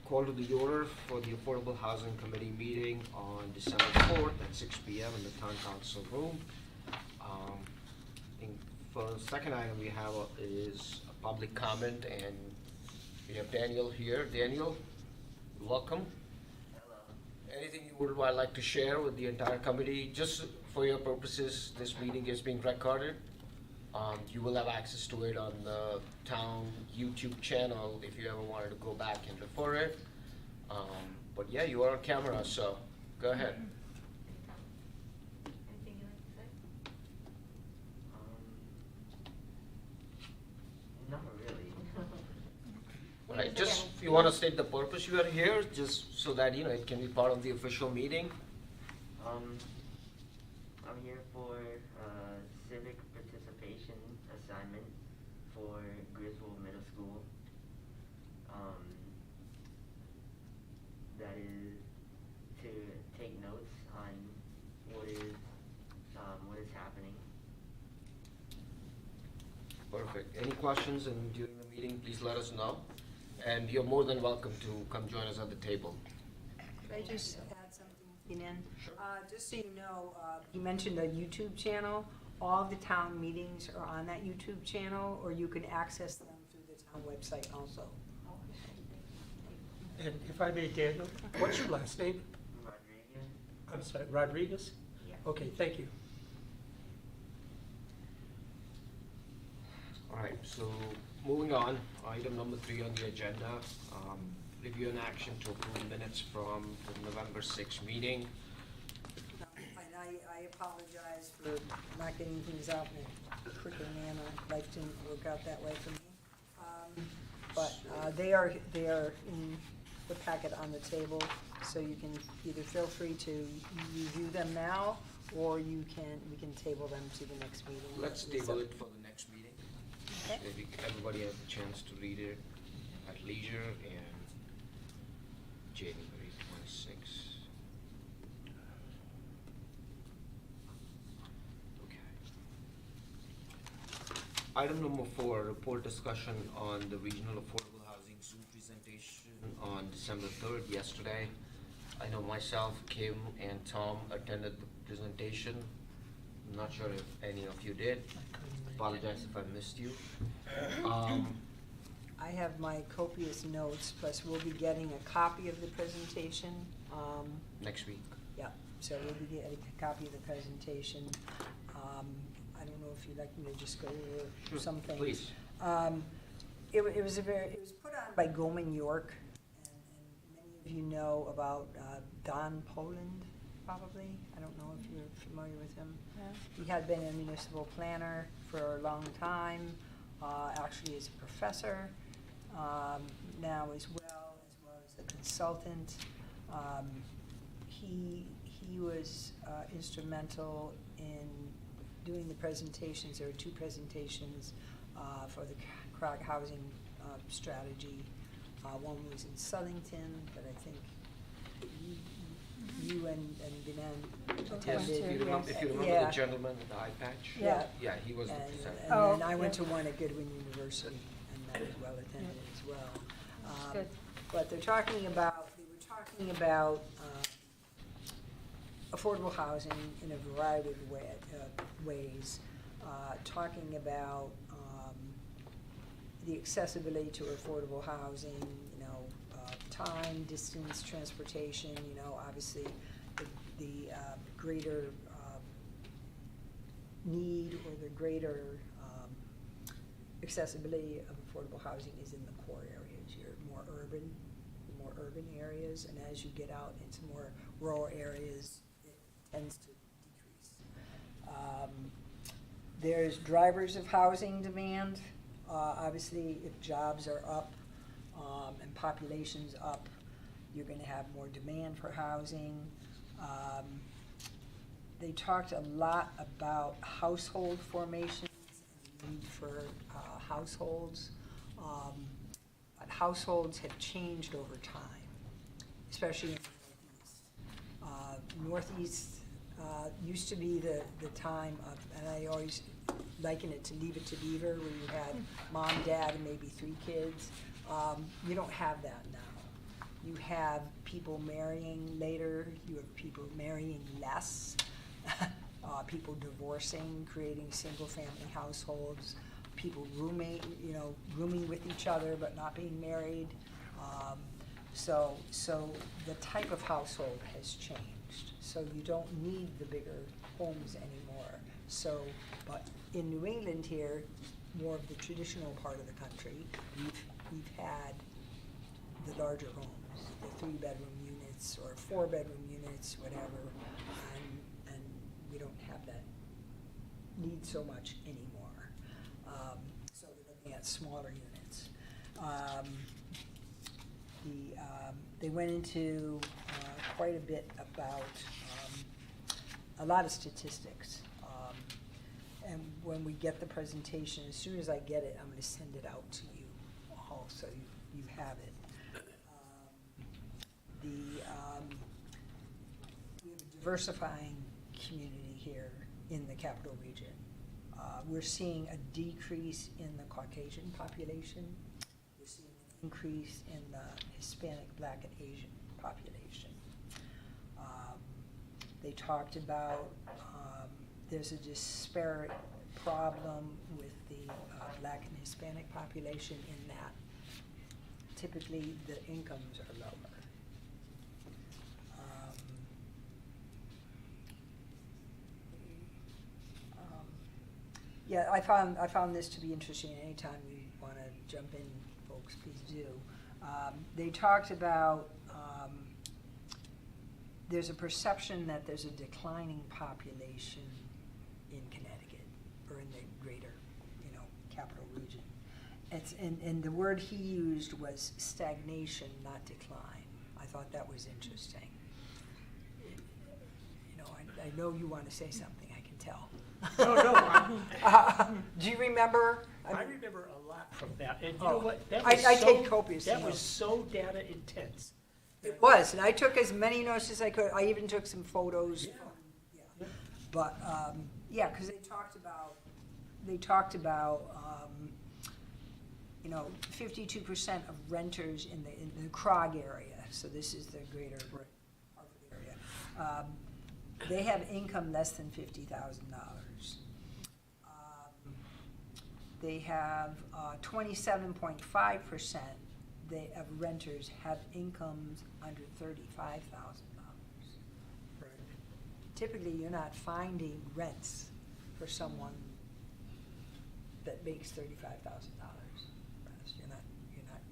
Call to the order for the Affordable Housing Committee meeting on December 4th at 6 p.m. in the Town Council room. I think for the second item we have is a public comment, and we have Daniel here. Daniel, welcome. Hello. Anything you would like to share with the entire committee? Just for your purposes, this meeting is being recorded. You will have access to it on the town YouTube channel if you ever wanted to go back and refer it. But yeah, you are on camera, so go ahead. Anything you'd like to say? Not really. Right, just if you want to state the purpose you are here, just so that it can be part of the official meeting. I'm here for civic participation assignment for Griswold Middle School. That is to take notes on what is happening. Perfect. Any questions during the meeting, please let us know. And you're more than welcome to come join us at the table. Could I just add something, Kenan? Sure. Just so you know, you mentioned a YouTube channel. All of the town meetings are on that YouTube channel, or you can access them through the town website also. And if I may, Daniel, what's your last name? Rodriguez? I'm sorry, Rodriguez? Yeah. Okay, thank you. All right, so moving on, item number 3 on the agenda, review and action to approve minutes from the November 6th meeting. And I apologize for not getting things out in a quicker manner. Life didn't work out that way for me. But they are in the packet on the table, so you can either feel free to review them now, or we can table them to the next meeting. Let's table it for the next meeting. Okay. Maybe everybody has a chance to read it at leisure, and January 26th. Okay. Item number 4, report discussion on the regional affordable housing Zoom presentation on December 3rd, yesterday. I know myself, Kim, and Tom attended the presentation. I'm not sure if any of you did. Apologize if I missed you. I have my copious notes, plus we'll be getting a copy of the presentation. Next week. Yeah, so we'll be getting a copy of the presentation. I don't know if you'd like me to just go over Sure, some things. please. It was put on by Goldman York, and many of you know about Don Poland, probably. I don't know if you're familiar with him. He had been a municipal planner for a long time, actually as a professor, now as well as a consultant. He was instrumental in doing the presentations. There were 2 presentations for the CROG housing strategy. One was in Southington, but I think you and Binan Yes, attended. if you remember Yeah. the gentleman with the eye patch? Yeah. Yeah, he was the And presenter. then I went to one at Goodwin University, and that was well attended as well. Good. But they were talking about affordable housing in a variety of ways, talking about the accessibility to affordable housing, time, distance, transportation, obviously the greater need or the greater accessibility of affordable housing is in the core areas. You're more urban areas, and as you get out into more rural areas, it tends to decrease. There's drivers of housing demand. Obviously, if jobs are up and population's up, you're going to have more demand for housing. They talked a lot about household formations and the need for households. But households have changed over time, especially in the Northeast. Northeast used to be the time of, and I always liken it to Leave It to Beaver, where you had mom, dad, and maybe 3 kids. You don't have that now. You have people marrying later, you have people marrying less, people divorcing, creating single-family households, people rooming with each other but not being married. So the type of household has changed. So you don't need the bigger homes anymore. So, but in New England here, more of the traditional part of the country, we've had the larger homes, the 3-bedroom units or 4-bedroom units, whatever, and we don't have that need so much anymore. So we're looking at smaller units. They went into quite a bit about a lot of statistics. And when we get the presentation, as soon as I get it, I'm going to send it out to you all so you have it. We have a diversifying community here in the capital region. We're seeing a decrease in the Caucasian population. We're seeing an increase in the Hispanic, Black, and Asian population. They talked about there's a disparate problem with the Black and Hispanic population in that typically the incomes are lower. Yeah, I found this to be interesting. Anytime you want to jump in, folks, please do. They talked about there's a perception that there's a declining population in Connecticut or in the greater, capital region. And the word he used was stagnation, not decline. I thought that was interesting. I know you want to say something, I can tell. No, do you remember? I remember a lot from that, and you know what? That I was take copious That was notes. so data intense. It was, and I took as many notes as I could. I even took some photos. Yeah. But, yeah, because they talked about 52% of renters in the Krog area, so this is the greater Hartford area, they have income less than $50,000. They have 27.5% of renters have incomes under $35,000. Right. Typically, you're not finding rents for someone that makes $35,000. You're not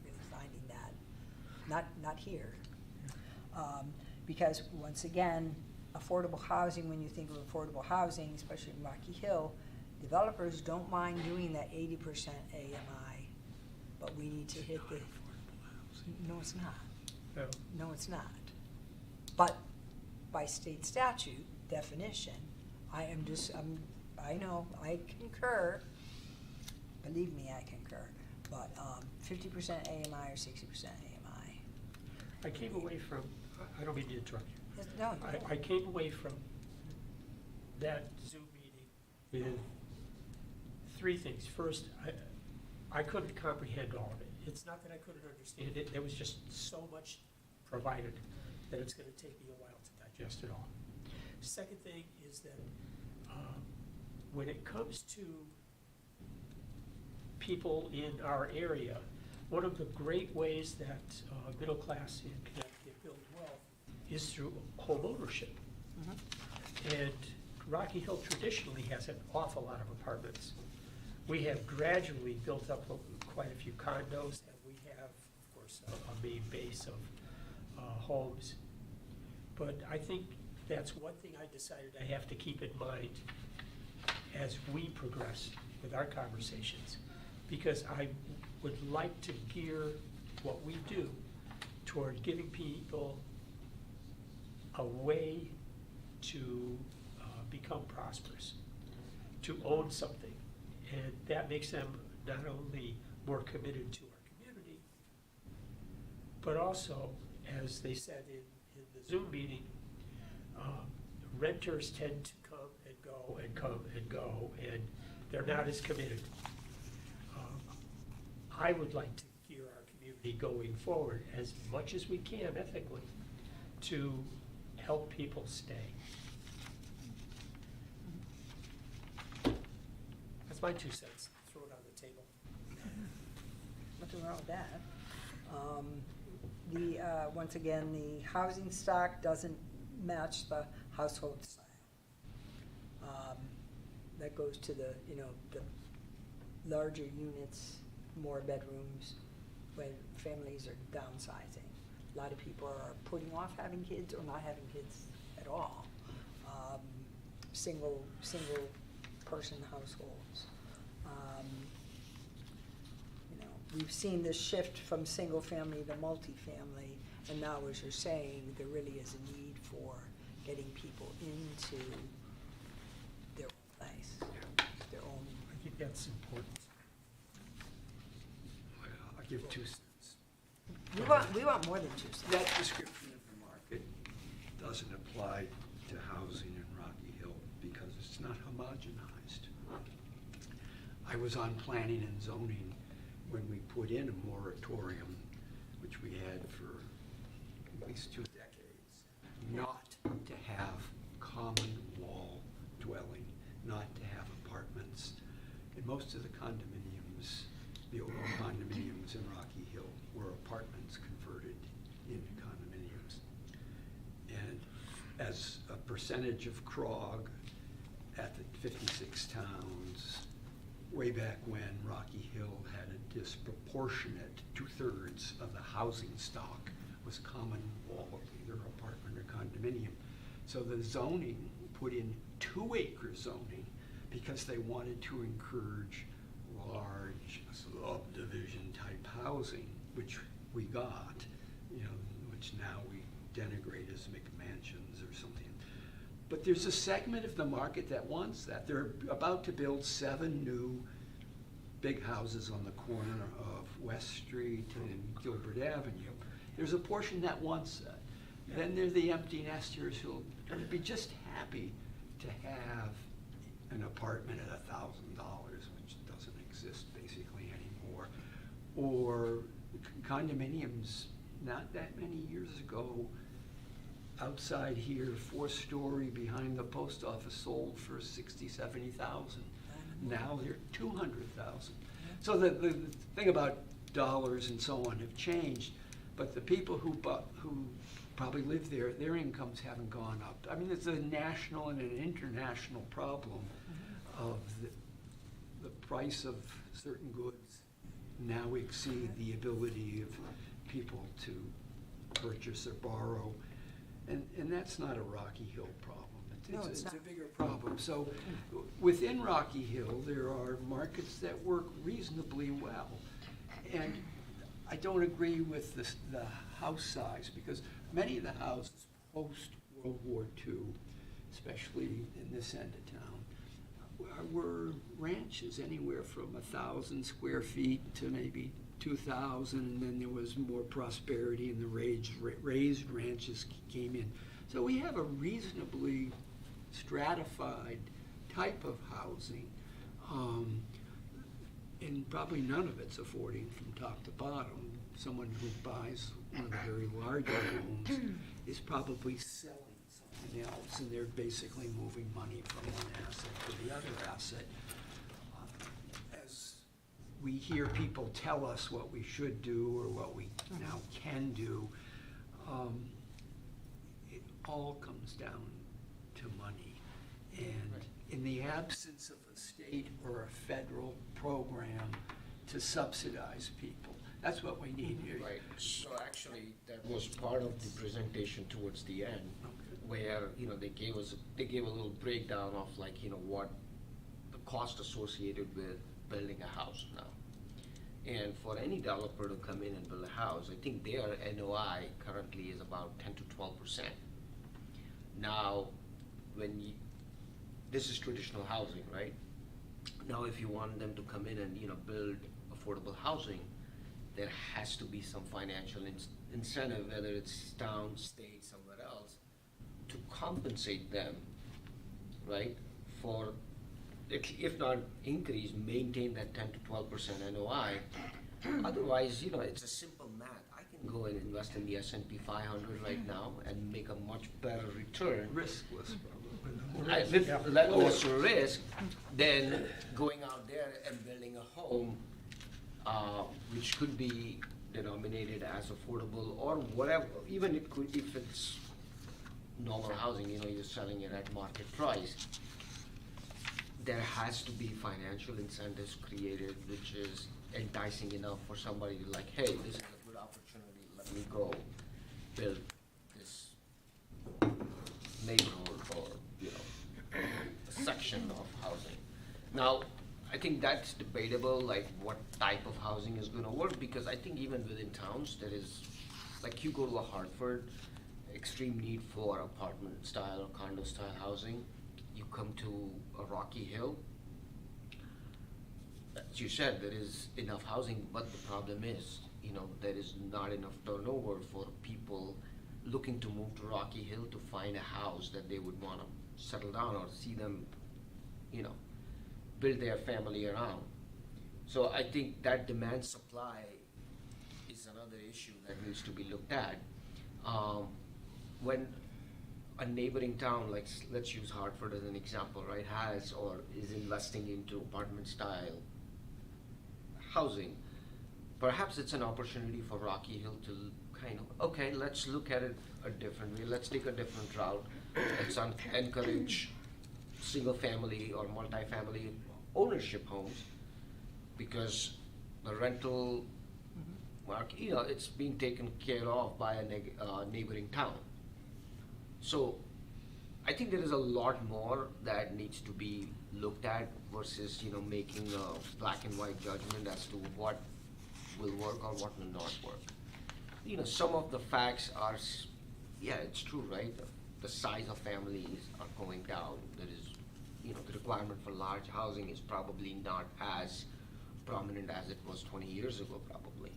really finding that. Not here. Because once again, affordable housing, when you think of affordable housing, especially in Rocky Hill, developers don't mind doing that 80% AMI, but we need to hit the. No, it's not. No, it's not. But by state statute definition, I know, I concur. Believe me, I concur. But 50% AMI or 60% AMI. I came away from, I don't mean to interrupt you. No, I came away from that Zoom meeting with 3 things. First, I couldn't comprehend all of it. It's not that I couldn't understand it. There was just so much provided that it's going to take me a while to digest it all. Second thing is that when it comes to people in our area, one of the great ways that middle class in Connecticut build wealth is through home ownership. Mhm. And Rocky Hill traditionally has an awful lot of apartments. We have gradually built up quite a few condos, and we have, of course, a main base of homes. But I think that's one thing I decided I have to keep in mind as we progress with our conversations, because I would like to gear what we do toward giving people a way to become prosperous, to own something. And that makes them not only more committed to our community, but also, as they said in the Zoom meeting, renters tend to come and go and come and go, and they're not as committed. I would like to gear our community going forward as much as we can ethically to help people stay. That's my 2 cents. Throw it on the table. Nothing wrong with that. Once again, the housing stock doesn't match the household style. That goes to the larger units, more bedrooms, when families are downsizing. A lot of people are putting off having kids or not having kids at all. Single person households. We've seen this shift from single family to multifamily, and now, as you're saying, there really is a need for getting people into their own place, their own. I think that's important. I'll give 2 cents. We want more than 2 cents. That description of the market doesn't apply to housing in Rocky Hill because it's not homogenized. I was on planning and zoning when we put in a moratorium, which we had for at least 2 decades, not to have common wall dwelling, not to have apartments. And most of the condominiums, the old condominiums in Rocky Hill, were apartments converted into condominiums. And as a percentage of CROG at the 56 towns, way back when, Rocky Hill had a disproportionate 2/3 of the housing stock was common wall, either apartment or condominium. So the zoning put in 2-acre zoning because they wanted to encourage large subdivision type housing, which we got, which now we denigrate as McMansions or something. But there's a segment of the market that wants that. They're about to build 7 new big houses on the corner of West Street and Gilbert Avenue. There's a portion that wants that. Then there's the empty nesters who'll be just happy to have an apartment at $1,000, which doesn't exist basically anymore. Or condominiums, not that many years ago, outside here, 4-story behind the post office sold for 60, 70,000. Now they're 200,000. So the thing about dollars and so on have changed, but the people who probably live there, their incomes haven't gone up. I mean, it's a national and an international problem of the price of certain goods now exceed the ability of people to purchase or borrow. And that's not a Rocky Hill problem. It's a bigger problem. So within Rocky Hill, there are markets that work reasonably well. And I don't agree with the house size, because many of the houses post-World War II, especially in this end of town, were ranches anywhere from 1,000 square feet to maybe 2,000, and then there was more prosperity and the raised ranches came in. So we have a reasonably stratified type of housing, and probably none of it's affording from top to bottom. Someone who buys one of the very large homes is probably selling something else, and they're basically moving money from one asset to the other asset. As we hear people tell us what we should do or what we now can do, it all comes down to money. And in the absence of a state or a federal program to subsidize people, that's what we need here. Right, so actually, that was part of the presentation towards the end, where, they gave a little breakdown of what the cost associated with building a house now. And for any developer to come in and build a house, I think their NOI currently is about 10 to 12%. Now, this is traditional housing, right? Now, if you want them to come in and, build affordable housing, there has to be some financial incentive, whether it's town, state, somewhere else, to compensate them, right? For, if not increase, maintain that 10 to 12% NOI Otherwise, you know, it's a simple math. I can go and invest in the S&P 500 right now and make a much better return. Riskless, probably. With Yeah. less risk than going out there and building a home, which could be denominated as affordable or whatever. Even it could, if it's normal housing, you know, you're selling it at market price. There has to be financial incentives created, which is enticing enough for somebody to like, hey, this is a good opportunity, let me go build this neighborhood or, you know, a section of housing. Now, I think that's debatable, like what type of housing is gonna work, because I think even within towns, there is, like you go to a Hartford, extreme need for apartment style or condo style housing. You come to a Rocky Hill, as you said, there is enough housing, but the problem is, you know, there is not enough turnover for people looking to move to Rocky Hill to find a house that they would wanna settle down or see them, you know, build their family around. So I think that demand supply is another issue that needs to be looked at. When a neighboring town, like let's use Hartford as an example, right, has or is investing into apartment style housing, perhaps it's an opportunity for Rocky Hill to kind of, okay, let's look at it a different way, let's take a different route, let's encourage single family or multifamily ownership homes, because the rental market, you know, it's being taken care of by a neighboring town. So I think there is a lot more that needs to be looked at versus, you know, making a black and white judgment as to what will work or what will not work. You know, some of the facts are, yeah, it's true, right? The size of families are going down. There is, you know, the requirement for large housing is probably not as prominent as it was 20 years ago, probably.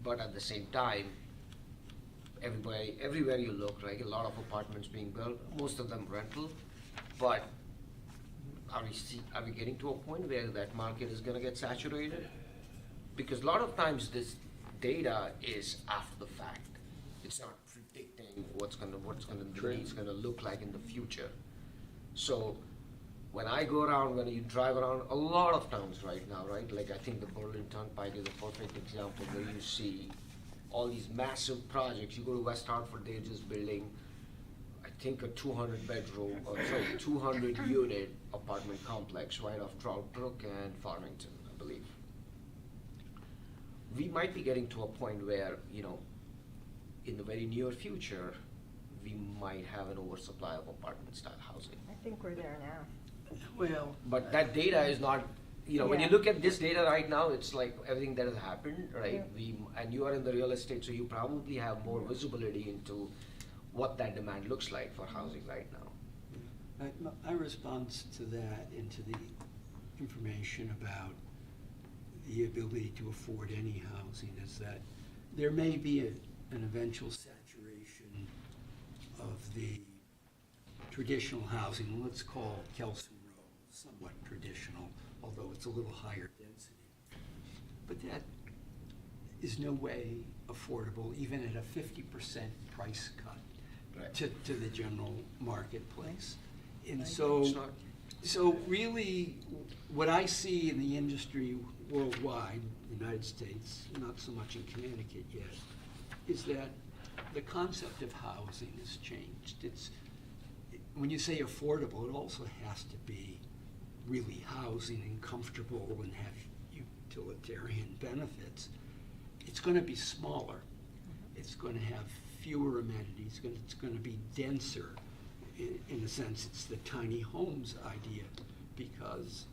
But at the same time, everywhere you look, right, a lot of apartments being built, most of them rental, but are we getting to a point where that market is gonna get saturated? Because a lot of times this data is after the fact. It's not predicting the needs gonna look like in the future. So when I go around, when you drive around a lot of towns right now, right, like I think the Berlin Turnpike is a perfect example where you see all these massive projects. You go to West Hartford, they're just building, I think, a 200 unit apartment complex right off Trout Brook and Farmington, I believe. We might be getting to a point where, you know, in the very near future, we might have an oversupply of apartment style housing. I think we're there now. Well, But that data is not, you know, when you Yeah. look at this data right now, it's like everything that has happened, right? And you are in the real estate, so you probably have more visibility into what that demand looks like for housing right now. my response to that and to the information about the ability to afford any housing is that there may be an eventual saturation of the traditional housing, let's call Kelson Row somewhat traditional, although it's a little higher density. But that is no way affordable, even at a 50% price cut Right. to the general marketplace. And It's so, not- so really, what I see in the industry worldwide, United States, not so much in Connecticut yet, is that the concept of housing has changed. When you say affordable, it also has to be really housing and comfortable and have utilitarian benefits. It's gonna be smaller. It's gonna have fewer amenities. It's gonna be denser. In a sense, it's the tiny homes idea, because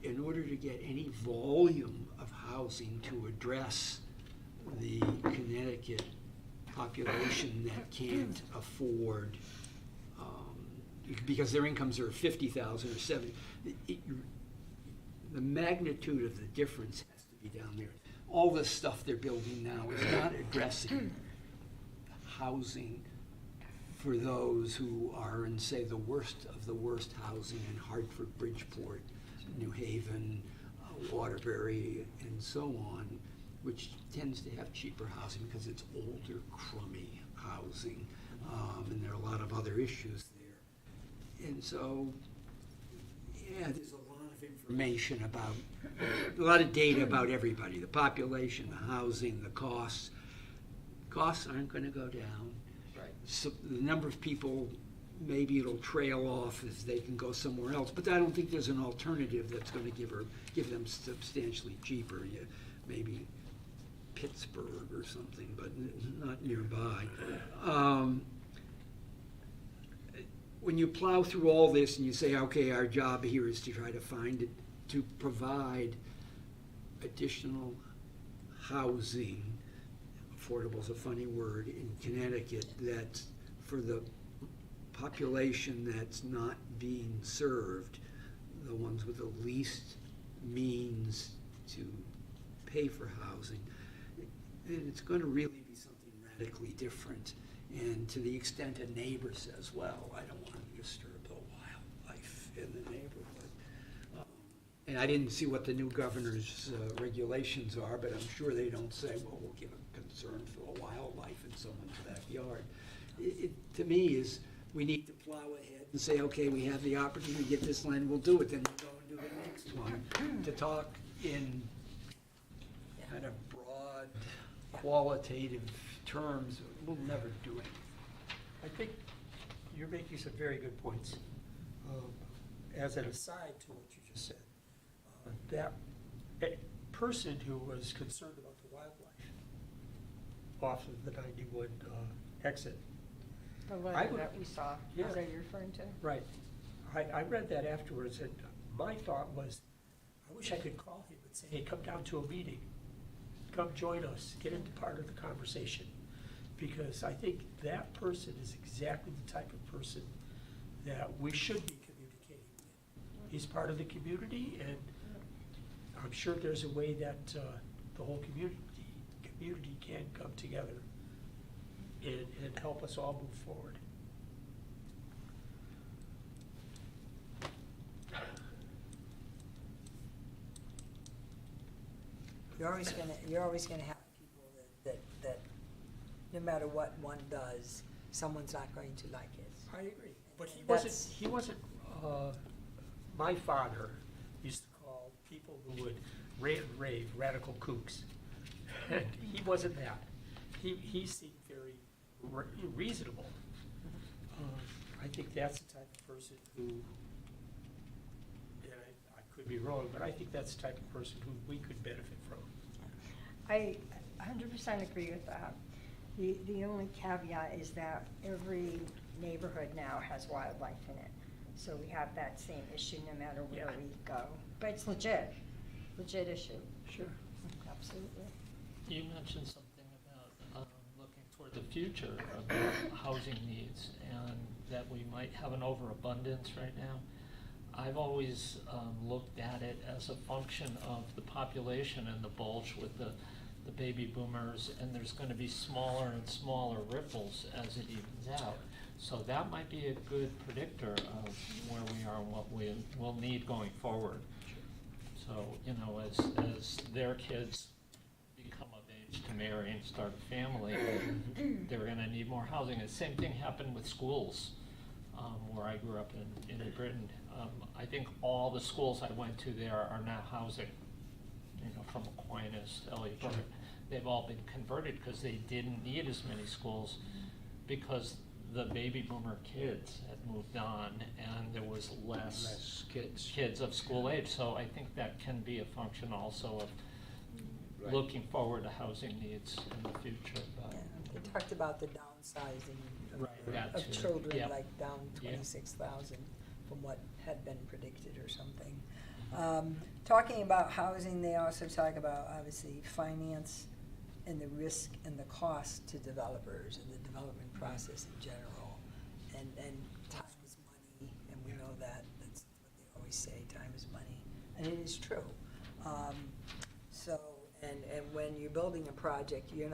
in order to get any volume of housing to address the Connecticut population that can't afford, because their incomes are 50,000 or 70, the magnitude of the difference has to be down there. All this stuff they're building now is not addressing housing for those who are in, say, the worst of the worst housing in Hartford, Bridgeport, New Haven, Waterbury and so on, which tends to have cheaper housing because it's older, crummy housing, and there are a lot of other issues there. And so, yeah, there's a lot of information about, a lot of data about everybody, the population, the housing, the costs. Costs aren't going to go down. Right. So the number of people, maybe it'll trail off if they can go somewhere else, but I don't think there's an alternative that's going to give them substantially cheaper. Maybe Pittsburgh or something, but not nearby. When you plow through all this and you say, okay, our job here is to try to find it, to provide additional housing, affordable is a funny word, in Connecticut, that's for the population that's not being served, the ones with the least means to pay for housing, and it's going to really be something radically different. And to the extent a neighbor says, well, I don't want to disturb the wildlife in the neighborhood. And I didn't see what the new governor's regulations are, but I'm sure they don't say, well, we'll give a concern for the wildlife in someone's backyard. It to me is, we need to plow ahead and say, okay, we have the opportunity to get this land, we'll do it, then we'll go and do the next one. To talk in kind of broad, qualitative terms, we'll never do it. I think you're making some very good points. As an aside to what you just said, that person who was concerned about the wildlife off of the 91 exit. The I letter would- that we saw, Yeah. is that you're referring to? Right. I read that afterwards, and my thought was, I wish I could call him and say, hey, come down to a meeting. Come join us, get into part of the conversation. Because I think that person is exactly the type of person that we should be communicating with. He's part of the community, and I'm sure there's a way that the whole community can come together and help us all move forward. You're always gonna have people that no matter what one does, someone's not going to like it. I agree, but he That's- wasn't, my father used to call people who would rant and rave radical kooks. And he wasn't that. He seemed very reasonable. I think that's the type of person who, and I could be wrong, but I think that's the type of person who we could benefit from. I 100% agree with that. The only caveat is that every neighborhood now has wildlife in it. So we have that same issue no matter where Yeah. we go. But it's legit issue. Sure. Absolutely. You mentioned something about looking toward the future about housing needs and that we might have an overabundance right now. I've always looked at it as a function of the population and the bulge with the baby boomers, and there's going to be smaller and smaller ripples as it evens out. So that might be a good predictor of where we are and what we will need going forward. So, you know, as their kids become of age to marry and start a family, they're gonna need more housing. The same thing happened with schools, where I grew up in New Britain. I think all the schools I went to there are now housing, you know, from Aquinas to Ellie Burke. They've all been converted because they didn't need as many schools because the baby boomer kids had moved on and there was less kids of school age. So I think that can be a function also of Right. looking forward to housing needs in the future. But Yeah, they talked about the downsizing Right, that of too. children, Yep. like down Yeah. 26,000 from what had been predicted or something. Talking about housing, they also talk about, obviously, finance and the risk and the cost to developers and the development process in general. And time is money, and we know that, that's what they always say, time is money, and it is true. And when you're building a project, you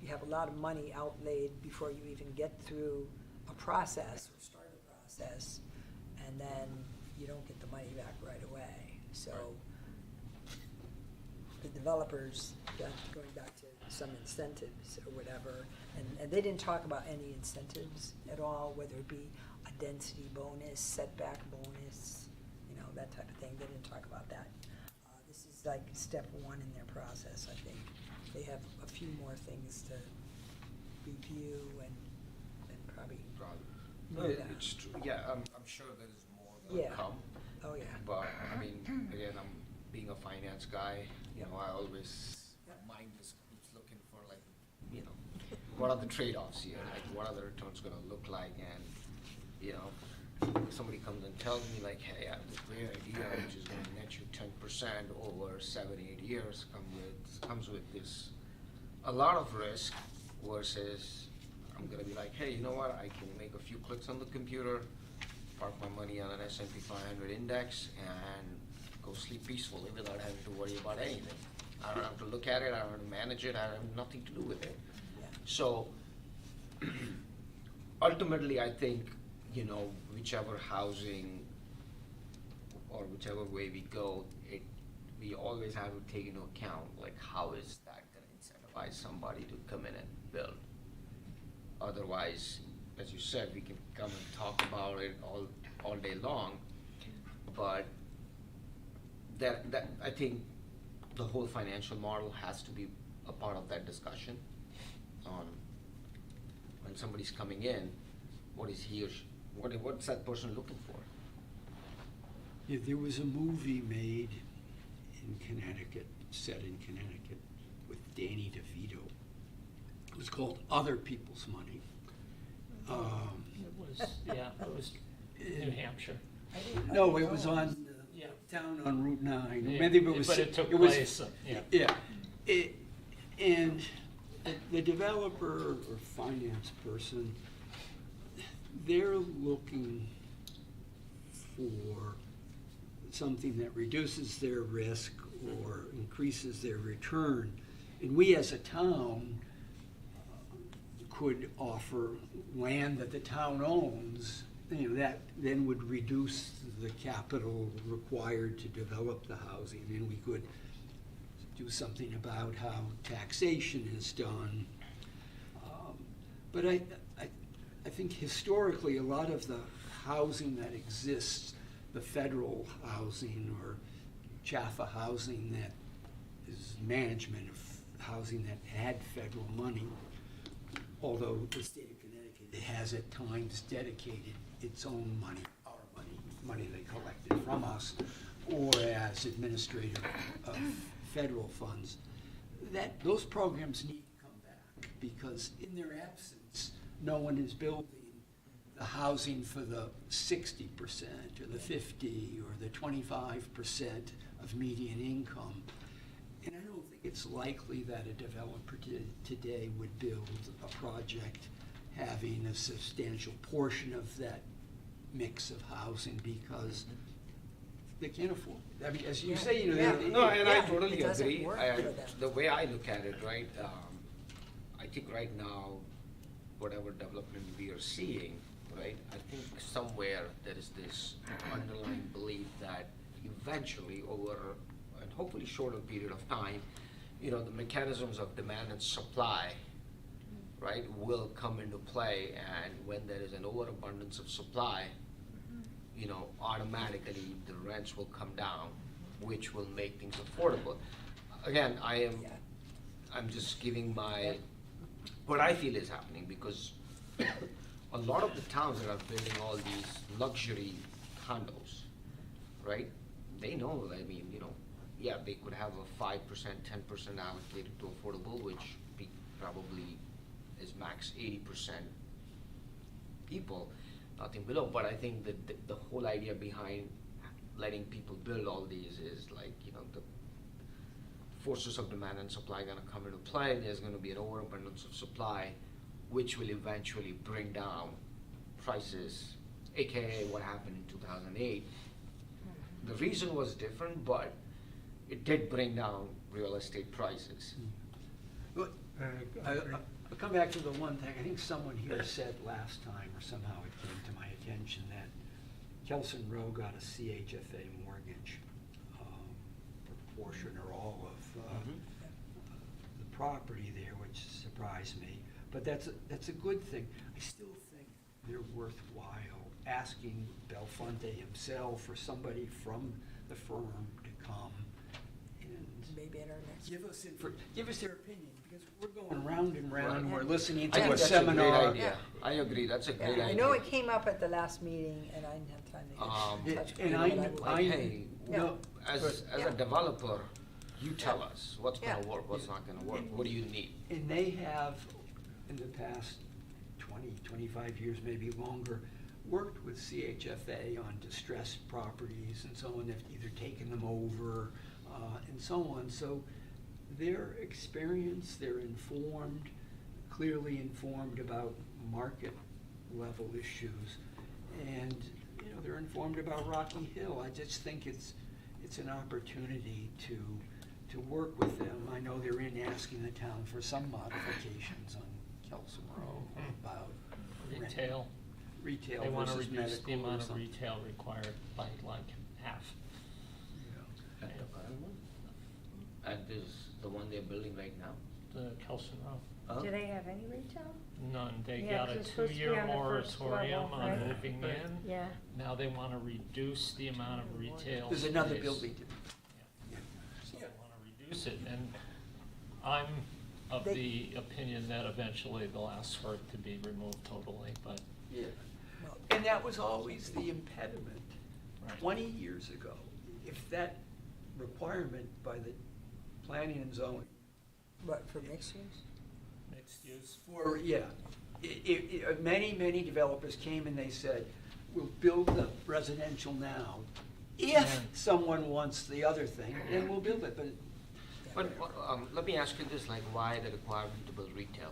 have a lot of money outlaid before you even get through a process or start a process, and then you don't get the money back right away. So developers, going back to some incentives or whatever, and they didn't talk about any incentives at all, whether it be a density bonus, setback bonus, you know, that type of thing. They didn't talk about that. This is like step one in their process, I think. They have a few more things to review and probably, No, Yeah. it's true, yeah, I'm sure there is more that Yeah. will come. oh yeah. But, I mean, again, I'm being a finance guy, you know, I always, Yeah. my mind just keeps looking for like, you know, what are the trade-offs here? Like, what are the returns gonna look like? And, you know, somebody comes and tells me like, hey, I have this great idea which is gonna net you 10% over 7-8 years, comes with this, a lot of risk versus I'm gonna be like, hey, you know what, I can make a few clicks on the computer, park my money on an S&P 500 index, and go sleep peacefully without having to worry about anything. I don't have to look at it, I don't have to manage it, I have nothing to do with it. Yeah. So, ultimately, I think, you know, whichever housing or whichever way we go, we always have to take into account, like, how is that gonna incentivize somebody to come in and build? Otherwise, as you said, we can come and talk about it all day long, but that, I think the whole financial model has to be a part of that discussion on when somebody's coming in, what is he or she, what's that person looking for? Yeah, there was a movie made in Connecticut, set in Connecticut, with Danny DeVito. It was called Other People's Money. It was, yeah, it was New Hampshire. No, it was on Yeah. down on Route 9. Yeah, Maybe it was. but it took was- place, yeah. Yeah. And the developer or finance person, they're looking for something that reduces their risk or increases their return. And we as a town could offer land that the town owns, you know, that then would reduce the capital required to develop the housing. And we could do something about how taxation is done. But I think historically, a lot of the housing that exists, the federal housing or Jaffa housing that is management of housing that had federal money, although the state of Connecticut has at times dedicated its own money, our money they collected from us, or as administrator of federal funds, that those programs need to come back, because in their absence, no one is building the housing for the 60% or the 50 or the 25% of median income. And I don't think it's likely that a developer today would build a project having a substantial portion of that mix of housing, because they can't afford it. I mean, as you say, you know, Yeah. No, and I Yeah, totally it doesn't agree. work I- for them. The way I look at it, right, I think right now, whatever development we are seeing, right, I think somewhere there is this underlying belief that eventually over, and hopefully shorter period of time, you know, the mechanisms of demand and supply, right, will come into play, and when there is an overabundance of supply, you know, automatically the rents will come down, which will make things affordable. Again, Yeah. I'm just giving what I feel is happening, because a lot of the towns that are building all these luxury condos, right? They know, I mean, you know, yeah, they could have a 5%, 10% allocated to affordable, which probably is max 80% people, nothing below. But I think that the whole idea behind letting people build all these is like, you know, the forces of demand and supply are gonna come into play. There's gonna be an overabundance of supply, which will eventually bring down prices, AKA what happened in 2008. The reason was different, but it did bring down real estate prices. But I'll come back to the one thing, I think someone here said last time, or somehow it came to my attention, that Kelson Row got a CHFA mortgage, for a portion or all of the property there, which surprised me. But that's a good thing. I still think they're worthwhile asking Belfonte himself or somebody from the firm to come and Maybe in our next. give us their opinion, because we're going round and round, Right. we're listening I to think a that's seminar. a great idea. I agree, that's a great Yeah, idea. I know it came up at the last meeting, and I didn't have time to touch And on I- it, but I will. Like, hey, No, as Yeah. a developer, you tell us what's gonna Yeah. work, what's not gonna work, what do you need? And they have, in the past 20, 25 years, maybe longer, worked with CHFA on distressed properties and so on. They've either taken them over and so on. So they're experienced, they're informed, clearly informed about market level issues. And, you know, they're informed about Rocky Hill. I just think it's an opportunity to work with them. I know they're in asking the town for some modifications on Kelsom Road about Retail, retail they wanna versus reduce the medical or amount of something. retail required by like half. Yeah. At the current one? At this, the one they're building right now? The Kelson Road, Huh? Do they have any retail? none, they Yeah, got 'cause a it's supposed to be 2-year on the first moratorium level, on right? moving Right. in. Yeah. Now they wanna reduce the amount of retail There's another space. building. So they wanna reduce it, and I'm of They- the opinion that eventually they'll ask for it to be removed totally, but, Yeah. Well, And that was always the impediment right. 20 years ago. If that requirement by the planning and zoning But for mixed use? Mixed use. for, yeah, many developers came and they said, we'll build the residential now. If Yeah. someone wants the other thing, then we'll build it, but. Let me ask you this, like, why the requirement to build retail?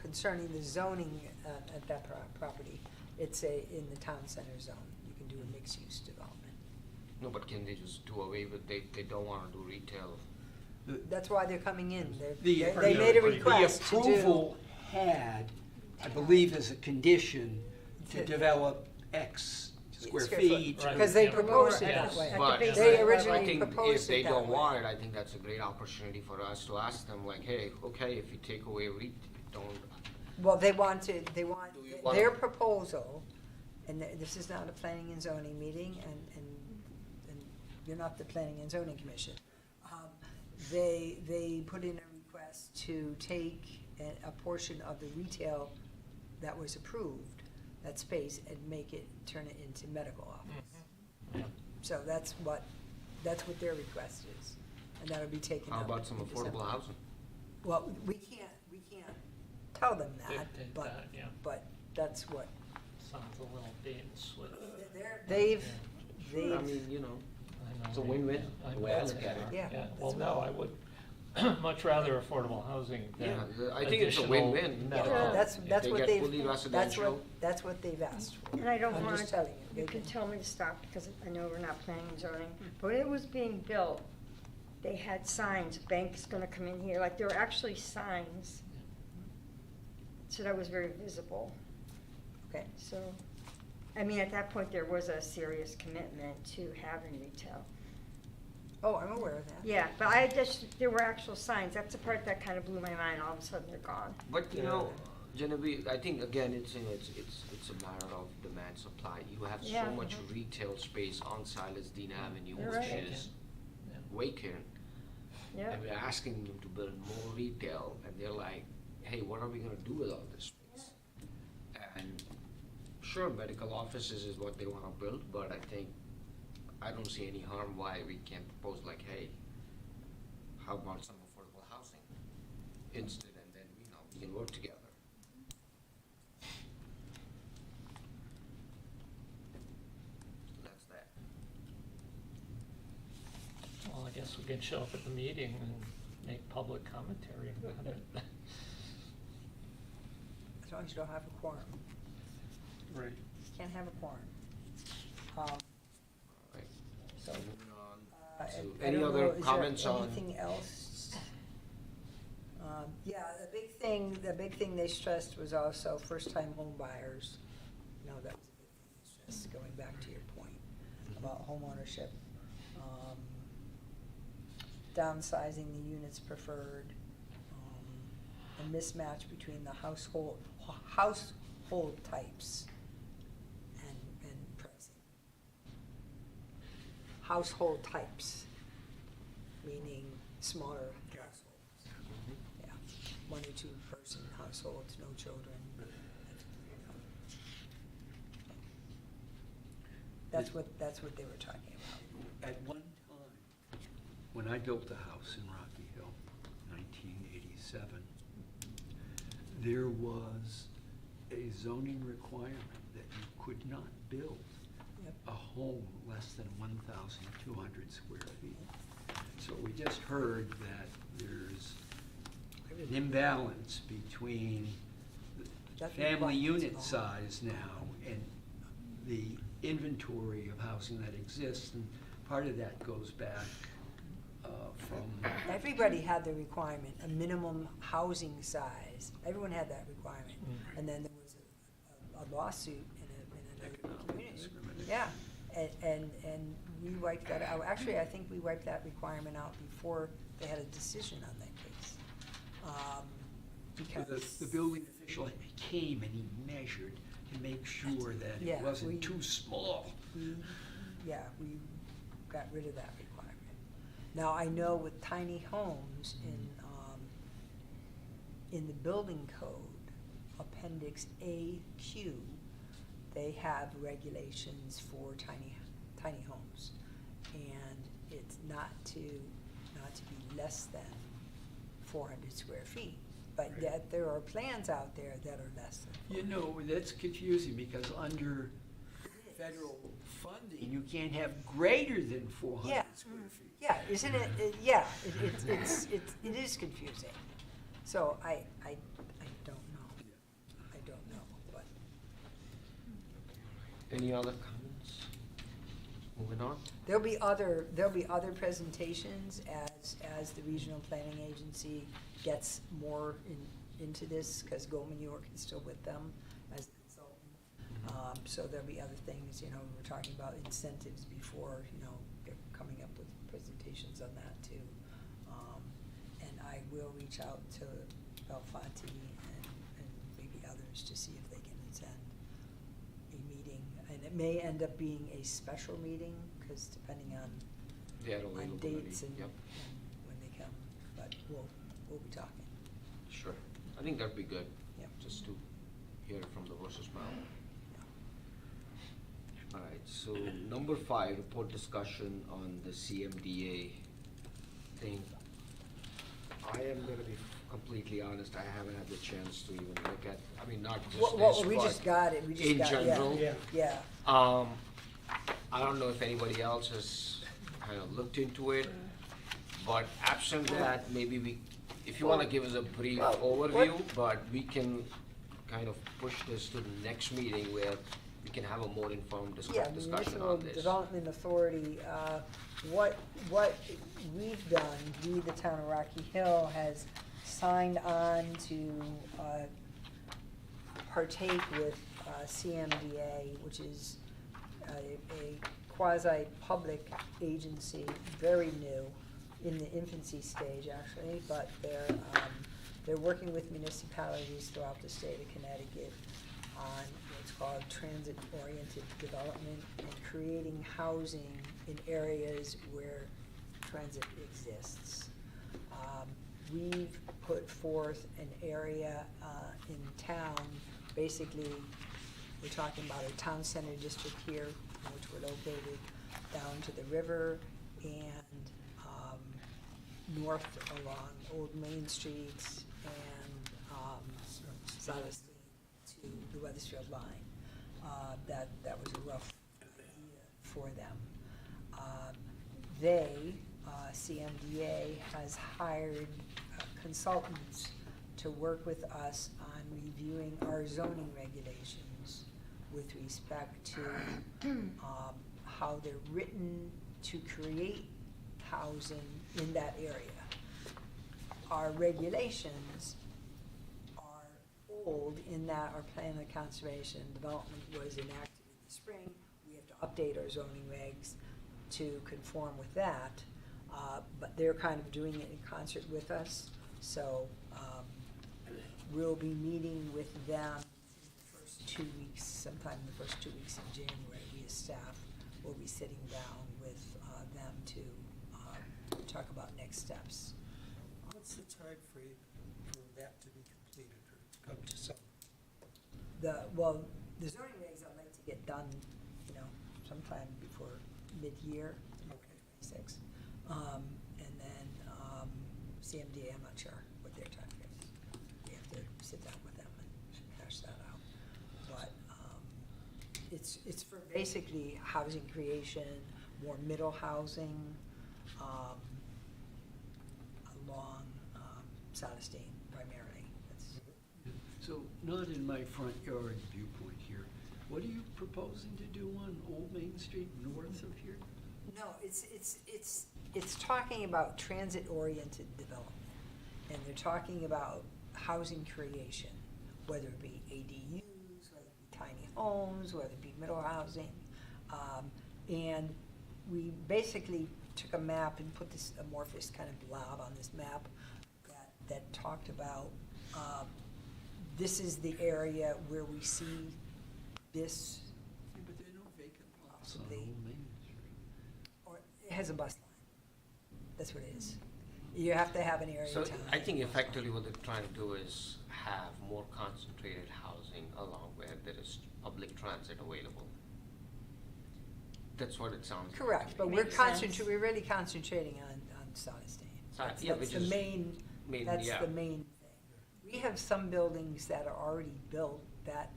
Concerning the zoning at that property, it's in the town center zone. You can do a mixed-use development. No, but can they just do away with, they don't wanna do retail? That's why they're coming in. The- They made a request to The do. approval had, I believe as a condition, to develop X square Square feet. foot. Right. Because they Yeah. proposed it Yes. that way. But base They level. originally I think proposed if they it that don't way. want it, I think that's a great opportunity for us to ask them, like, hey, okay, if you take away don't, Well, they want, Do you wanna- their proposal, and this is not a planning and zoning meeting, and you're not the planning and zoning commission. They put in a request to take a portion of the retail that was approved, that space, and turn it into medical office. Yeah. So that's what their request is, and that'll be taken up. how about some in affordable December. housing? Well, we can't tell them that, Dictate but, that, yeah. but that's what, Sounds a little bait and switch. they've, I they've, mean, you know, I know it's a they- win-win, I the way I know look they at it. are. Yeah. Well, no, I would much rather affordable housing than Yeah, I think it's a additional win-win. medical. Yeah. that's If what they get they've, fully residential. that's what they've asked for. And I don't I'm want just to, telling you. you can tell me to stop because I know we're not planning and zoning, but when it was being built, they had signs, bank's gonna come in here, like there were actually signs. So that was very visible, Okay, so, I mean, at that point, there was a serious commitment to having retail. oh, I'm aware of that. Yeah, but there were actual signs, that's the part that kind of blew my mind, all of a sudden they're gone. But, you know, Genevieve, I think, again, it's a matter of demand, supply. You have Yeah. so much retail space on Silas Dean Avenue, You're which right. is Yeah. vacant. Yeah, And we're asking them to build more retail, and they're like, hey, what are we gonna do with all this space? And sure, medical offices is what they wanna build, but I don't see any harm why we can't propose like, hey, how about some affordable housing instead, and then, you know, we can work together. That's that. Well, I guess we can show up at the meeting and make public commentary about it. As long as you don't have a quorum. Right. You can't have a quorum. Right. So, Moving on I to I any don't other know, is there comments on? anything else? Yeah, the big thing they stressed was also first-time home buyers. No, that was a big thing they stressed, going back to your point about home ownership. downsizing the units preferred, a mismatch between the household types and pricing. Household types, meaning smaller households. Yeah, 1 or 2 person households, no children. That's what they were talking about. At one time, when I built a house in Rocky Hill, 1987, there was a zoning requirement that you could not build Yep. a home less than 1,200 square feet. So we just heard that there's an imbalance between the That's family requirements unit and all. size now and the inventory of housing that exists, and part of that goes back from, Everybody had the requirement, a minimum housing size. Everyone had that requirement. And then there was a lawsuit in another Economic community. discrimination. Yeah, and we wiped that out. Actually, I think we wiped that requirement out before they had a decision on that case. Because. the building official came and he measured to make sure that Yeah, it wasn't we- too small. we got rid of that requirement. Now, I know with tiny homes in the building code, Appendix AQ, they have regulations for tiny homes. And it's not to be less than 400 square feet. But yet, there are plans out there that are less than. You know, that's confusing because under federal funding, you can't have greater than 400 Yeah. square feet. Yeah, isn't it, yeah, it is confusing. So I don't know. I don't know, but. Any other comments? Moving on. There'll be other presentations as the regional planning agency gets more into this, because Goldman York is still with them as a consultant. So there'll be other things, we were talking about incentives before, they're coming up with presentations on that too. And I will reach out to Belfonte and maybe others to see if they can attend a meeting. And it may end up being a special meeting, because depending on Their availability. dates and Yep. when they come, but we'll be talking. Sure. I think that'd be good. Yep. Just to hear it from the horse's mouth. All right, so number 5, report discussion on the CMDA thing. I am gonna be completely honest, I haven't had the chance to even look at, not just Well, this, we but just got it, in general. Yeah. I don't know if anybody else has kind of looked into it, but absent that, maybe if you wanna give us a brief Well, overview, but we can kind of push this to the next meeting where we can have a more informed Yeah, discussion Municipal on this. Development Authority, what we've done, the town of Rocky Hill has signed on to partake with CMDA, which is a quasi-public agency, very new, in the infancy stage actually, but they're working with municipalities throughout the state of Connecticut on what's called transit-oriented development and creating housing in areas where transit exists. We've put forth an area in town, basically, we're talking about a town center district here, in which we're located, down to the river and north along Old Main Street and south to the Weathersfield line. That was a rough idea for them. CMDA has hired consultants to work with us on reviewing our zoning regulations with respect to how they're written to create housing in that area. Our regulations are old in that our plan of conservation and development was enacted in the spring. We have to update our zoning regs to conform with that. But they're kind of doing it in concert with us. So we'll be meeting with them in the first 2 weeks, sometime in the first 2 weeks of January. We as staff will be sitting down with them to talk about next steps. What's the time frame for that to be completed or to come to some? The zoning regs I'd like to get done, sometime before mid-year, Okay. 26. And then CMDA, I'm not sure what their time is. We have to sit down with them and hash that out. But it's for basically housing creation, more middle housing along Solstein primarily. That's So not in my front yard viewpoint here, what are you proposing to do on Old Main Street north of here? No, it's talking about transit-oriented development, and they're talking about housing creation, whether it be ADUs, whether it be tiny homes, whether it be middle housing. And we basically took a map and put this amorphous kind of blob on this map that talked about, this is the area where we see this, Yeah, but there are no vacant lots on Possibly. Old Main Street. or it has a bus line. That's what it is. You have to have an area So of town. I think effectively what they're trying to do is have more concentrated housing along where there is public transit available. That's what it sounds like. Correct, but Makes sense. we're really concentrating on Solstein. Yeah, That's which the is main, that's yeah. the main thing. We have some buildings that are already built that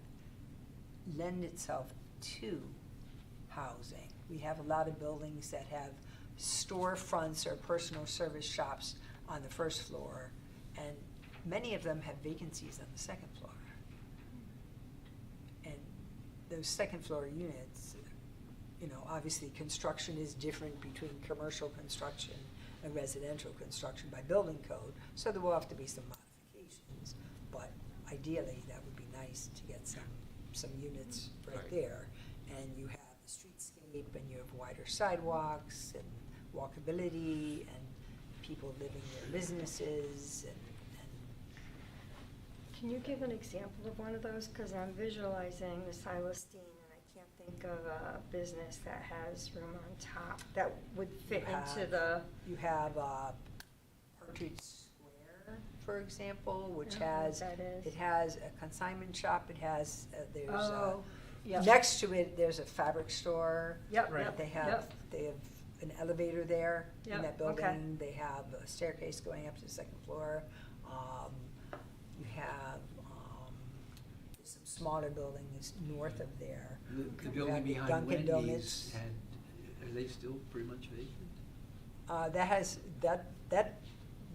lend itself to housing. We have a lot of buildings that have storefronts or personal service shops on the first floor, and many of them have vacancies on the second floor. And those second floor units, obviously construction is different between commercial construction and residential construction by building code, so there will have to be some modifications. But ideally, that would be nice to get some units right Right. there. And you have the streetscape, and you have wider sidewalks, and walkability, and people living near businesses, and Can you give an example of one of those? Because I'm visualizing the Silestein, and I can't think of a business that has room on top that would fit You into have- the, you have Orchard Square, for example, which I don't know what has, that is. it has a consignment shop, it has, there's, Oh, yep. next to it, there's a fabric store. Yep, Right. yep, They have, yep. they have an elevator there in Yep, that building. okay. They have a staircase going up to the second floor. You have some smaller buildings north of there. The You building have behind Dunkin' Wendy's, Donuts. are they still pretty much vacant? That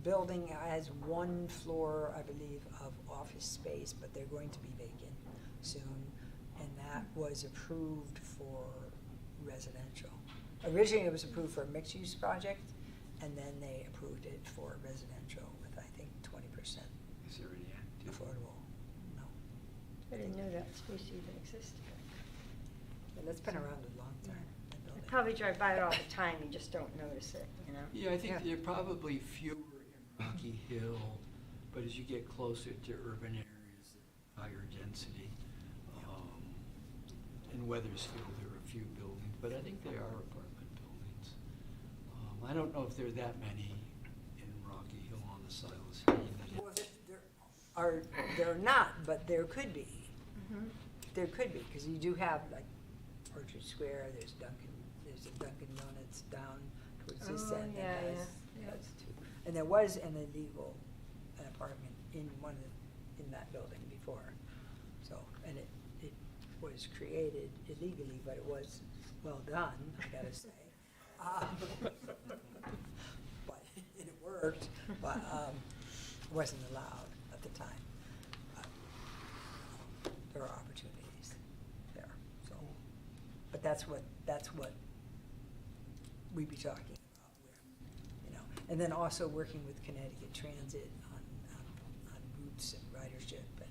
building has one floor, I believe, of office space, but they're going to be vacant soon. And that was approved for residential. Originally, it was approved for a mixed-use project, and then they approved it for residential with, I think, 20% Is there any active? affordable. No. I didn't know that space even existed. But that's been around a long time, that I building. probably drive by it all the time, you just don't notice it, Yeah, I think Yeah. there are probably fewer in Rocky Hill, but as you get closer to urban areas, higher density. In Weathersfield, there are a few buildings, but I think they are apartment buildings. I don't know if there are that many in Rocky Hill on the Silas Lane. Well, there are not, but there could be. Mhm. There could be, because you do have, like, Orchard Square, there's a Dunkin' Donuts down towards this Oh, end. that yeah, has- yeah. has two. And there was an illegal apartment in in that building before. So, and it was created illegally, but it was well done, I gotta say. But, and it worked, but, it wasn't allowed at the time. But, there are opportunities there, so. But that's what we'd be talking about with, and then also working with Connecticut Transit on routes and ridership and.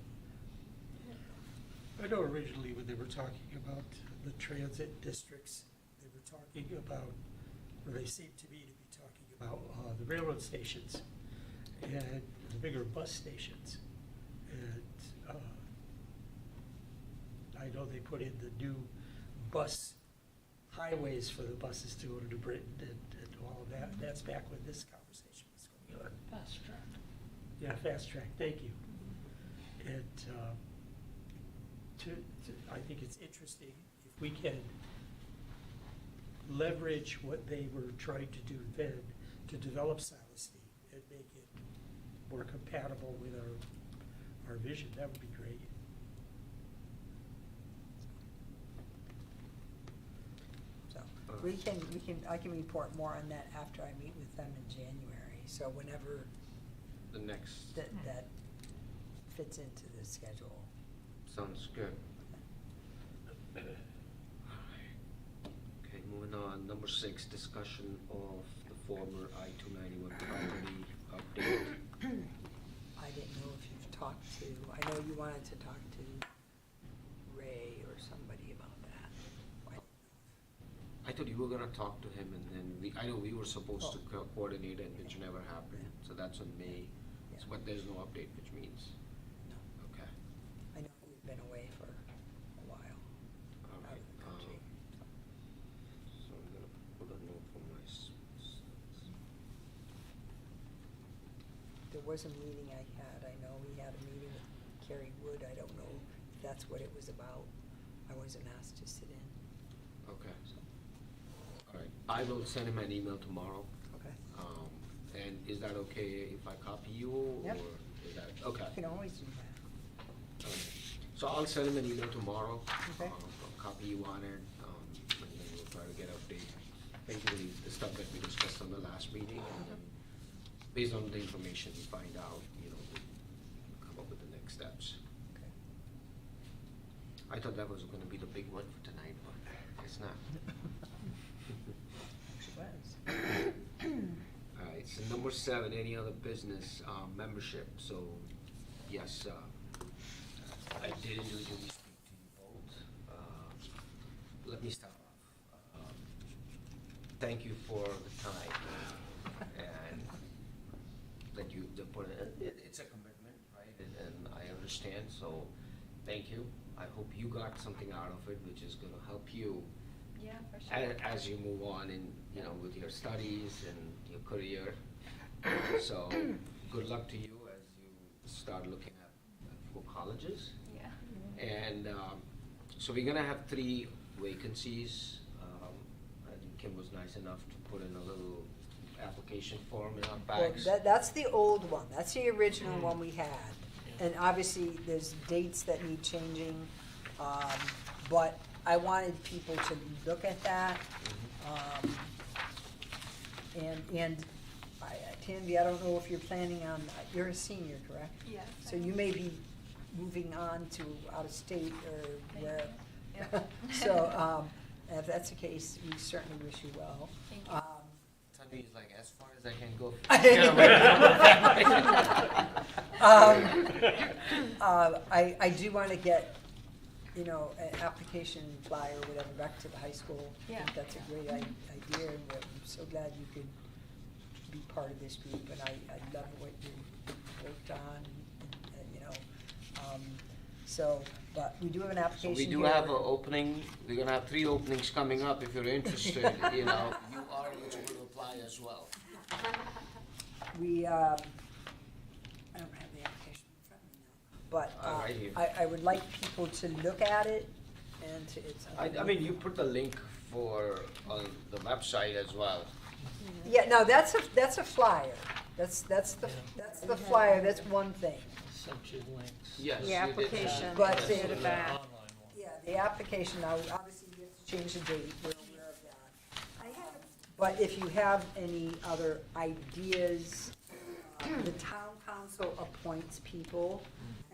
I know originally when they were talking about the transit districts, they were talking about, or they seem to me to be talking about the railroad stations and the bigger bus stations. And I know they put in the new bus highways for the buses to go to New Britain and all of that. That's back when this conversation was going on. Fast track. Yeah, fast track, thank you. And I think it's interesting if we can leverage what they were trying to do then to develop Silasty and make it more compatible with our vision, that would be great. So, I can report more on that after I meet with them in January, so whenever The next, that fits into the schedule. sounds good. Okay, moving on, number 6, discussion of the former I-291 property update. I didn't know if you've talked to, I know you wanted to talk to Ray or somebody about that. I thought you were gonna talk to him, and then I know we were supposed to coordinate it, which never happened, so that's on me. Yeah. But there's no update, which means, No, okay, I know you've been away for a while, all out right. of the country. So I'm gonna put a note for my, There was a meeting I know we had a meeting with Carrie Wood, I don't know if that's what it was about. I wasn't asked to sit in, okay, so, all right. I will send him an email tomorrow. okay. And is that okay if I copy you, Yep. or is that, okay? You can always do that. Okay. So I'll send him an email tomorrow. Okay. I'll copy you on it, and then we'll try to get update, basically the stuff that we discussed on the last meeting, and then based on the information we find out, we'll come up with the next steps. Okay. I thought that was gonna be the big one for tonight, but it's not. It was. All right, so number 7, any other business, membership, so, yes, I did individually speak to you both. Let me start off. Thank you for the time, and that you put in. It's a commitment, right, and I understand, so, thank you. I hope you got something out of it, which is gonna help you Yeah, for sure. as you move on in, with your studies and your career. So, good luck to you as you start looking at for colleges. Yeah. And so we're gonna have 3 vacancies. I think Kim was nice enough to put in a little application form in our Well, bags. that's the old one, that's the original one we had. And obviously, there's dates that need changing, but I wanted people to look at that. And Tanvi, I don't know if you're planning on, you're a senior, correct? Yes. So you may be moving on to out of state or where. Yeah. So, if that's the case, we certainly wish you well. Thank you. Tanvi is like, as far as I can go. I do want to get, an application flyer or whatever back to the high school. I Yeah. think that's a great idea, and I'm so glad you could be part of this group, and I love what you worked on, so, but we do have an So application we do here. have an opening, we're gonna have 3 openings coming up. If you're interested, you are eligible to apply as well. We, I don't have the application in front of me now, but Right here. I would like people to look at it and to, it's. I mean, you put the link on the website as well. Yeah, no, that's a flyer. That's the flyer, that's one thing. Sent you links. Yes. The you did that. application, But to the- the back. Online one. Yeah, the application, now, obviously, we have to change the date, we're aware of that. But if you have any other ideas, the town council appoints people,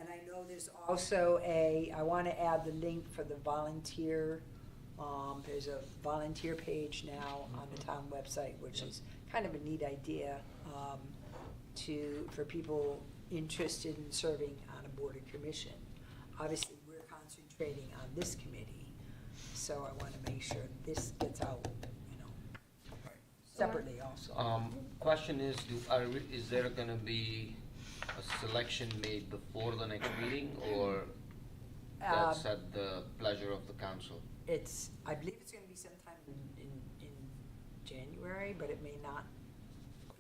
and I know there's also I want to add the link for the volunteer, there's a volunteer page now on the town website, which is kind of a neat idea, for people interested in serving on a board or commission. Obviously, we're concentrating on this committee, so I want to make sure this gets out, separately also. Question is, is there gonna be a selection made before the next meeting, or that's Um, at the pleasure of the council? I believe it's gonna be sometime in January, but it may not.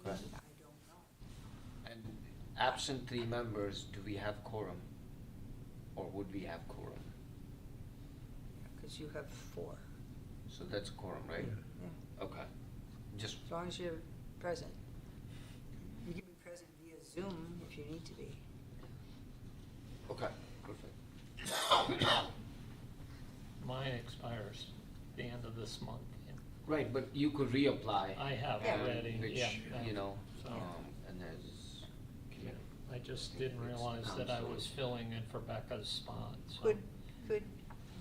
be. Okay. I don't know. And absent 3 members, do we have quorum? Or would we have quorum? Because you have 4, So that's quorum, right? yeah, Okay. Just, as long as you're present. You can be present via Zoom if you need to be. okay, perfect. Mine expires the end of this month. Yeah. Right, but you could reapply. I have Yeah. already, Which, yeah. you know, So- and there's. I just didn't realize that I was filling in for Becca's spot, so. Could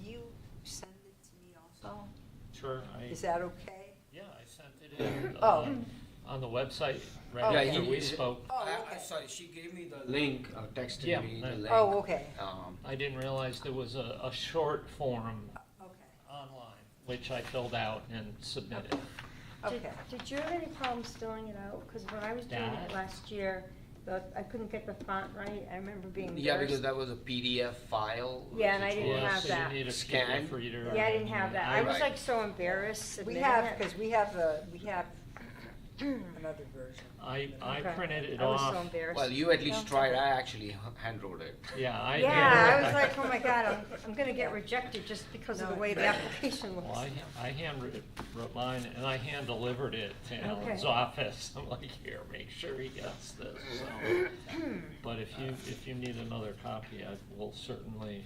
you send it to me also? Sure, Is that okay? yeah, I sent it in, Oh. on the website right Oh, after okay. we spoke. Oh, okay. Sorry, she gave me the link, texted Yeah, me the I- link. Oh, okay. I didn't realize there was a short form Okay, online, which I filled out and submitted. okay. Did you have any problems filling it out? Because when I was doing it That- last year, I couldn't get the font right. I remember being embarrassed. Yeah, because that was a PDF file. Yeah, and I which didn't was- Yeah, have so that. you need a Scan. PDF reader. Yeah, I didn't have that. I was Right. like so embarrassed We submitting have, it. because we have another version. I Okay. printed it I was so off. embarrassed. Well, you at least No. tried, I actually hand wrote it. Yeah, I. Yeah, I was like, oh my God, I'm gonna get rejected just because of the No. way the application looks. Well, I wrote mine, and I hand delivered it to Alan's Okay. office. I'm like, here, make sure he gets this, so. But if you need another copy, I will certainly,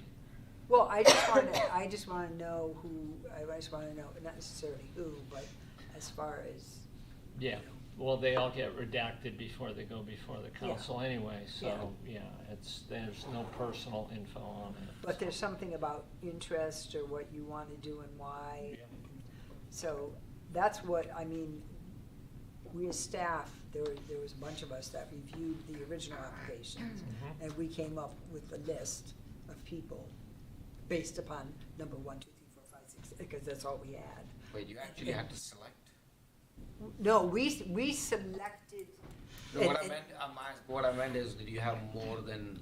Well, I just wanna know not necessarily who, but as far as, yeah. Well, they all get redacted before they go before the council anyway, so, yeah, there's no personal info on it. but there's something about interest or what you wanna do and why. Yeah. So that's what, I mean, we as staff, there was a bunch of us that reviewed the original applications, Mhm. and we came up with a list of people based upon number 1, 2, 3, 4, 5, 6, because that's all we had. Wait, you actually had to select? No, we selected. No, what I meant is, did you have more than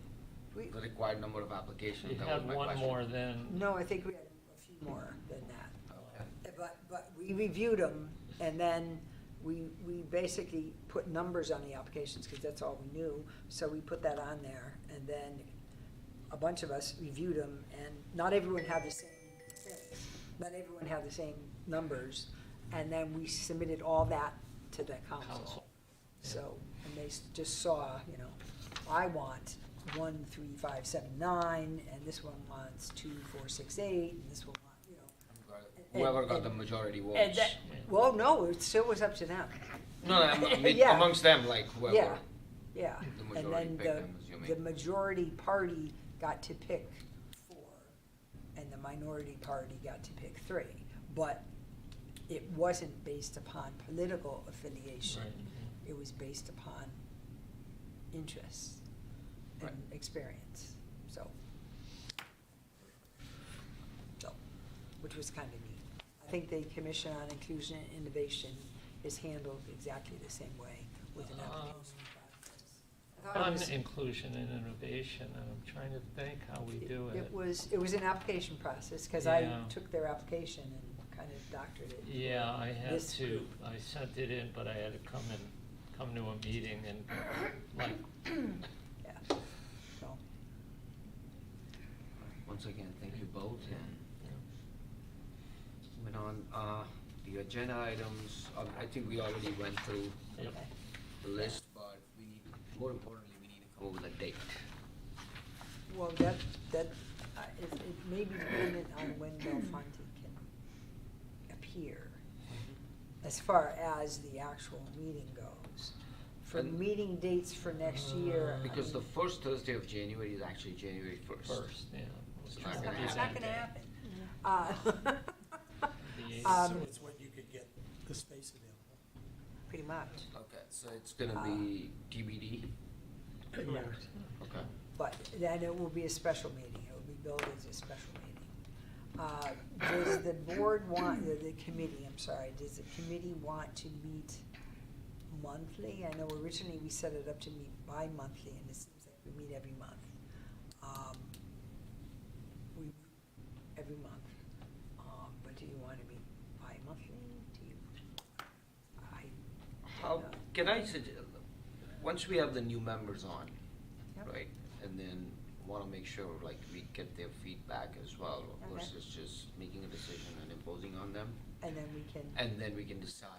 We- the required number of applications? You That had was my one question. more than, No, I think we had a few more than that. Okay. But we reviewed them, and then we basically put numbers on the applications, because that's all we knew. So we put that on there, and then a bunch of us reviewed them, and not everyone had the same things. Not everyone had the same numbers, and then we submitted all that to the council. Council. So, and they just saw, I want 1, 3, 5, 7, 9, and this one wants 2, 4, 6, 8, and this one wants, Whoever got and- the majority votes. and that, well, no, it still was up to them. No, I mean, Yeah. amongst them, like whoever. Yeah, yeah. The And majority then picked, I'm assuming. the majority party got to pick 4, and the minority party got to pick 3. But it wasn't based upon political affiliation. Right. It was based upon interest and Right. experience, so, which was kind of neat. I think the Commission on Inclusion and Innovation is handled exactly the same way with an application process. I thought it on was- inclusion and innovation, and I'm trying to think how we do it. It was an application process, because I Yeah. took their application and kind of doctored it. Yeah, I had This to, group. I sent it in, but I had to come to a meeting and, like, Yeah, so, Once again, thank you both, and moving on, the agenda items, I think we already went through Yep. okay. the list, but more importantly, we need to come up with a date. Well, it may be dependent on when Belfonte can appear, as far as the actual meeting goes. For And- meeting dates for next year. I Because the mean, first Thursday of January is actually January 1st. first, yeah. It's Which not will gonna be It's that not gonna day. happen. The eighth. Um, So it's when you could get the space available. Pretty much, Okay, so it's gonna be TBD? correct. Okay. But then it will be a special meeting, it will be billed as a special meeting. Does the board want, the committee, I'm sorry, does the committee want to meet monthly? I know originally we set it up to meet bi-monthly, and it seems like we meet every month. We meet every month, but do you want to meet bi-monthly? Do you? How, can I suggest, once we have the new members on, Yep. right, and then wanna make sure, like, we get their feedback as well, Okay. versus just making a decision and imposing on them, And then we can. and then we can decide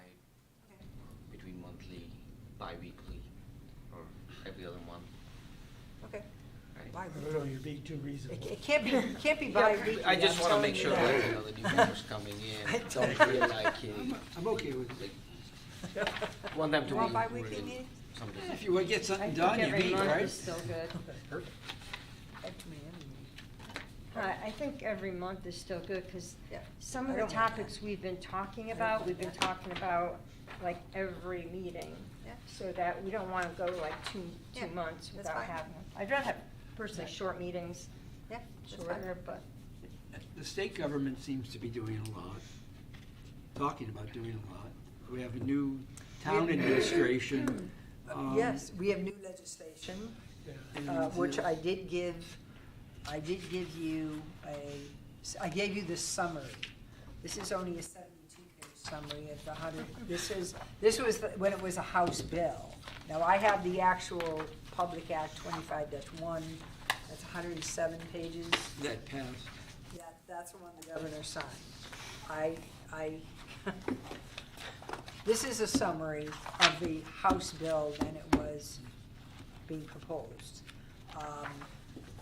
between monthly, bi-weekly, or every other month, Okay. right? I don't know, you're being too reasonable. It can't be bi-weekly. I just I'm wanna telling make you sure that. that, you know, the new members coming I in don't feel like, I'm okay with it. want them to You be want bi-weekly really meetings? something. If you want to get I something think done, you every meet, month right? is still good. Perfect. Up to me, I think every month is still good, because Yeah, some I of the don't mind topics that. we've been talking I don't about, mind we've been that. talking about like every meeting. Yeah. So that we don't wanna go like two Yeah, months that's without fine. having them. I'd rather have personally Right. short meetings, Yeah, that's fine. shorter, but. The state government seems to be doing a lot, talking about doing a lot. We have a new town administration. Yes, we have new legislation, and, which I did give you I gave you the summary. This is only a 72-page summary of the 100, this was when it was a House bill. Now, I have the actual Public Act 25-1, that's 107 pages. That passed. Yeah, that's the one the governor signed. This is a summary of the House bill when it was being proposed.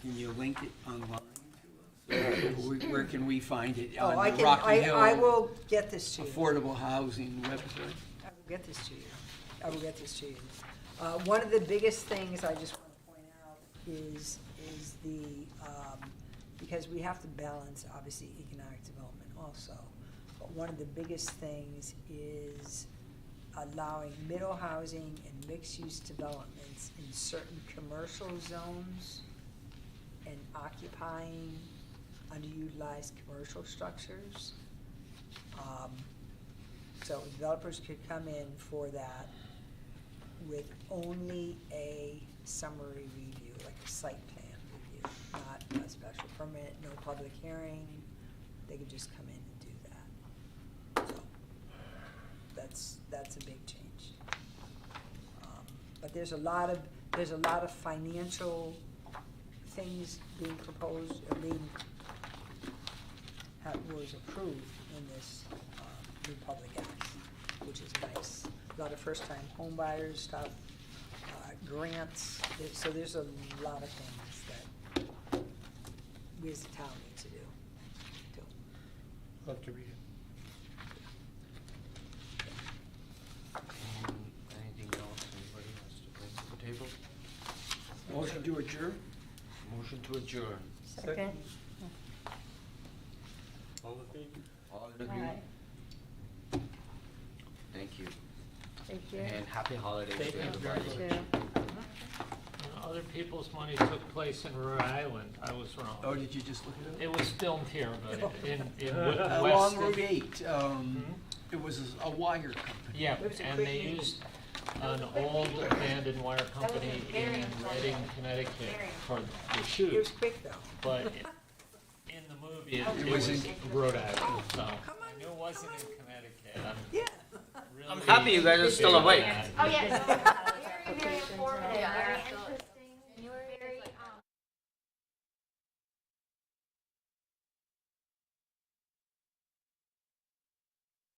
Can you link it online to us? Where can we find it? Oh, On the Rocky Hill I will get this to you. Affordable Housing website? I will get this to you. I will get this to you. One of the biggest things I just want to point out is the, because we have to balance, obviously, economic development also. But one of the biggest things is allowing middle housing and mixed-use developments in certain commercial zones and occupying underutilized commercial structures. So developers could come in for that with only a summary review, like a site plan review, not a special permit, no public hearing. They could just come in and do that. So that's a big change. But there's a lot of financial things being proposed, was approved in this new Public Act, which is nice. A lot of first-time homebuyers stuff, grants. So there's a lot of things that we as a town need to do. too. Love to read it. Anything else anybody has to bring to the table? Motion to adjourn? Motion to adjourn. Second. All in favor? All in agreement? Aye. Thank you. Thank you. And happy holidays Thank to you very everybody. much. Too. Other people's money took place in Rhode Island. I was Oh, wrong. did you just look it up? It was filmed here, but in Along Route Weston. 8, it was a wire company. Yeah, It was a and quick they meeting. used an old abandoned wire company very in informative. Reading, Connecticut Very for the It was shoot. quick, though. But in the movie, it was was in- Rhode Island, so Come I knew it wasn't in Connecticut. Yeah. I'm happy you guys are still awake. Oh, yeah, no, very, very informative, very